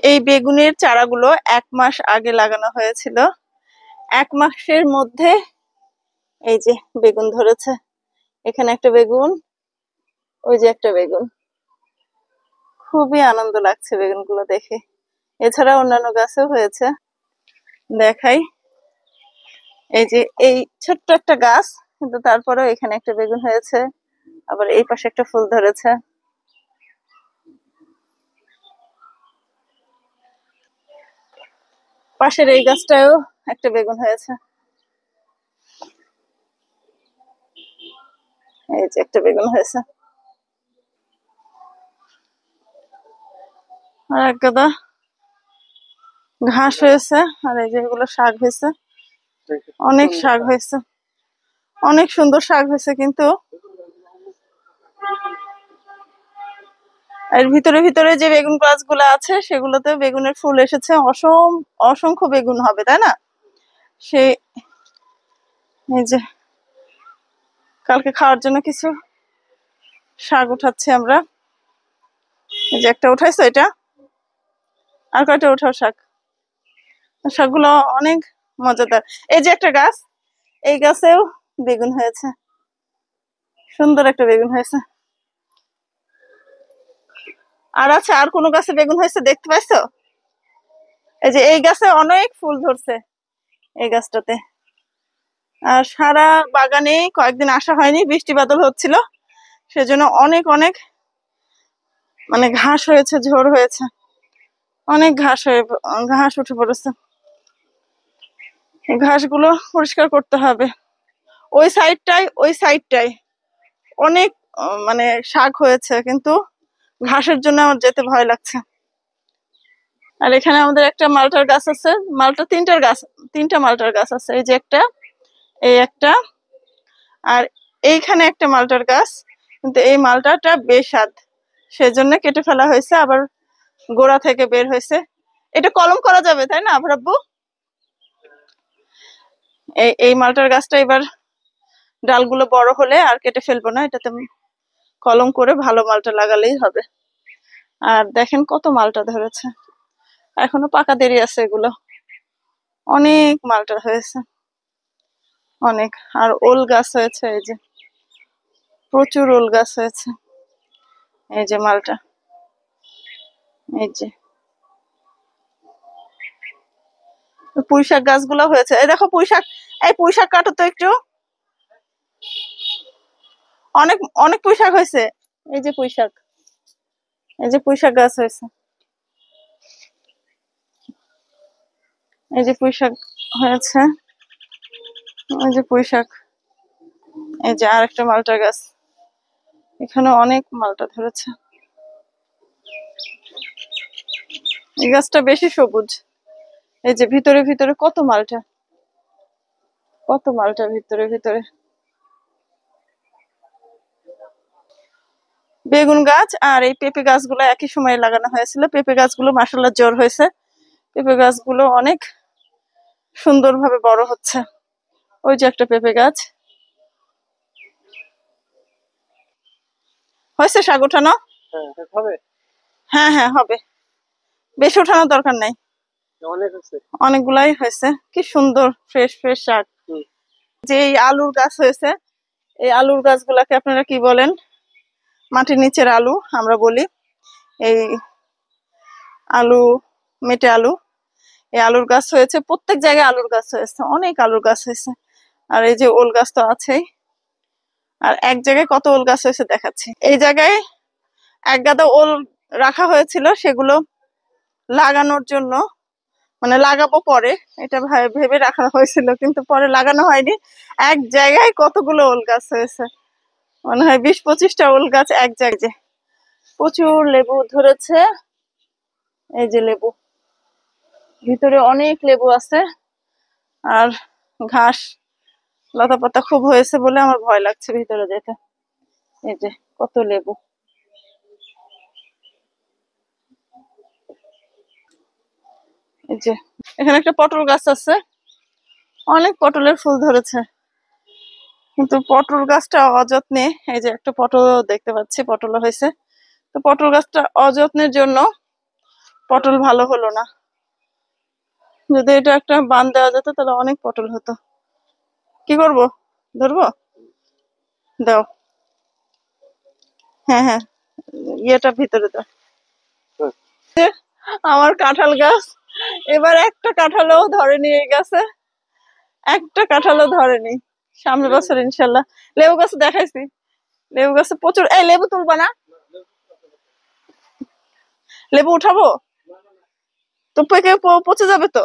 এই বেগুনের চারাগুলো 1 মাস আগে লাগানো হয়েছিল। 1 মাসের মধ্যে এই যে বেগুন ধরেছে। এখানে একটা বেগুন, ওই যে একটা বেগুন। খুবই আনন্দ লাগছে বেগুনগুলো দেখে। এছাড়া অন্যান্য গাছেও হয়েছে, দেখাই। এই যে এই ছোট্ট একটা গাছ, কিন্তু তারপরেও এখানে একটা বেগুন হয়েছে, আবার এই পাশে একটা ফুল ধরেছে। পাশের এই গাছটাও একটা বেগুন হয়েছে। এই যে একটা বেগুন হয়েছে, আর এক গাদা ঘাস হয়েছে। আর এই যে এগুলো শাক হয়েছে, অনেক শাক হয়েছে, অনেক সুন্দর শাক হয়েছে। কিন্তু এর ভিতরে ভিতরে যে বেগুন গাছগুলো আছে সেগুলোতে বেগুনের ফুল এসেছে। অসংখ্য বেগুন হবে, তাই না? সে এই যে কালকে খাওয়ার জন্য কিছু শাক উঠাচ্ছি আমরা। এই যে একটা উঠাইছো, এটা আর কয়টা উঠাও শাক। শাকগুলো অনেক মজাদার। এই যে একটা গাছ, এই গাছেও বেগুন হয়েছে, সুন্দর একটা বেগুন হয়েছে। আর আছে, আর কোন গাছে বেগুন হয়েছে দেখতে পাইছো? এই যে এই গাছে অনেক ফুল ধরছে, এই গাছটাতে। আর সারা বাগানে কয়েকদিন আসা হয়নি, বৃষ্টি বাদল হচ্ছিল, সেজন্য অনেক অনেক মানে ঘাস হয়েছে, ঝোড় হয়েছে, অনেক ঘাস উঠে পড়েছে। এই ঘাসগুলো পরিষ্কার করতে হবে। ওই সাইডটাই অনেক মানে শাক হয়েছে, কিন্তু ঘাসের জন্য আমার যেতে ভয় লাগছে। আর এখানে আমাদের একটা মালটার গাছ আছে, তিনটা মালটার গাছ আছে। এই যে একটা, এই একটা, আর এইখানে একটা মালটার গাছ। কিন্তু এই মালটাটা বেস্বাদ, সেজন্য কেটে ফেলা হয়েছে, আবার গোড়া থেকে বের হয়েছে। এটা কলম করা যাবে, তাই না আব্বু? এই মালটার গাছটা এবার ডালগুলো বড় হলে আর কেটে ফেলবো না, এটাতে কলম করে ভালো মালটা লাগালেই হবে। আর দেখেন কত মালটা ধরেছে, এখনো পাকা দেরি আছে। এগুলো অনেক মালটা হয়েছে, অনেক। আর ওল গাছ হয়েছে, এই যে প্রচুর ওল গাছ হয়েছে। এই যে মালটা, এই যে পুঁইশাক গাছগুলো হয়েছে। এই দেখো পুঁইশাক, এই পুঁইশাক কাটো তো একটু, অনেক অনেক পুঁইশাক হয়েছে। এই যে পুঁইশাক, এই যে পুঁইশাক গাছ হয়েছে, এই যে পুঁইশাক হয়েছে, এই যে পুঁইশাক। এই যে আর একটা মালটা গাছ, এখানে অনেক মালটা ধরেছে। এই গাছটা বেশি সবুজ। এই যে ভিতরে ভিতরে কত মালটা, কত মালটা ভিতরে ভিতরে। বেগুন গাছ আর এই পেঁপে গাছগুলো একই সময়ে লাগানো হয়েছিল। পেঁপে গাছগুলো মাশাআল্লাহ জোর হয়েছে, পেঁপে গাছগুলো অনেক সুন্দরভাবে বড় হচ্ছে। ওই যে একটা পেঁপে গাছ হয়েছে, শাক উঠানো। হ্যাঁ হ্যাঁ হবে, বেশি উঠানোর দরকার নাই, অনেকগুলাই হয়েছে। কি সুন্দর ফ্রেশ ফ্রেশ শাক। যে এই আলুর গাছ হয়েছে, এই আলুর গাছগুলাকে আপনারা কি বলেন? মাটির নিচের আলু আমরা বলি। এই আলু, মেটে আলু, এই আলুর গাছ হয়েছে। প্রত্যেক জায়গায় আলুর গাছ হয়েছে, অনেক আলুর গাছ হয়েছে। আর এই যে ওল গাছ তো আছেই। আর এক জায়গায় কত ওল গাছ হয়েছে দেখাচ্ছি। এই জায়গায় এক গাদা ওল রাখা হয়েছিল, সেগুলো লাগানোর জন্য, মানে লাগাবো পরে, এটা ভেবে রাখা হয়েছিল, কিন্তু পরে লাগানো হয়নি। এক জায়গায় কতগুলো ওল গাছ হয়েছে, মনে হয় 20-25টা ওল গাছ এক জায়গায়। প্রচুর লেবু ধরেছে, এই যে লেবু, ভিতরে অনেক লেবু আছে। আর ঘাস লতা পাতা খুব হয়েছে বলে আমার ভয় লাগছে ভিতরে যেতে। এই যে কত লেবু। এই যে এখানে একটা পটল গাছ আছে, অনেক পটলের ফুল ধরেছে, কিন্তু পটল গাছটা অযত্নে, এই যে একটা পটল দেখতে পাচ্ছি, পটল হয়েছে। তো পটল গাছটা অযত্নের জন্য পটল ভালো হলো না। যদি এটা একটা বান দেওয়া যেত তাহলে অনেক পটল হতো। কি করব, ধরবো? দাও। হ্যাঁ হ্যাঁ, ইয়েটা ভিতরে দাও। আমার কাঁঠাল গাছ এবার একটা কাঁঠালও ধরেনি এই গাছে, একটা কাঁঠালও ধরেনি। সামনের বছর ইনশাল্লাহ। লেবু গাছে দেখাইছি, লেবু গাছে প্রচুর। এই লেবু তুলবা না? লেবু উঠাবো তো, পচে যাবে তো।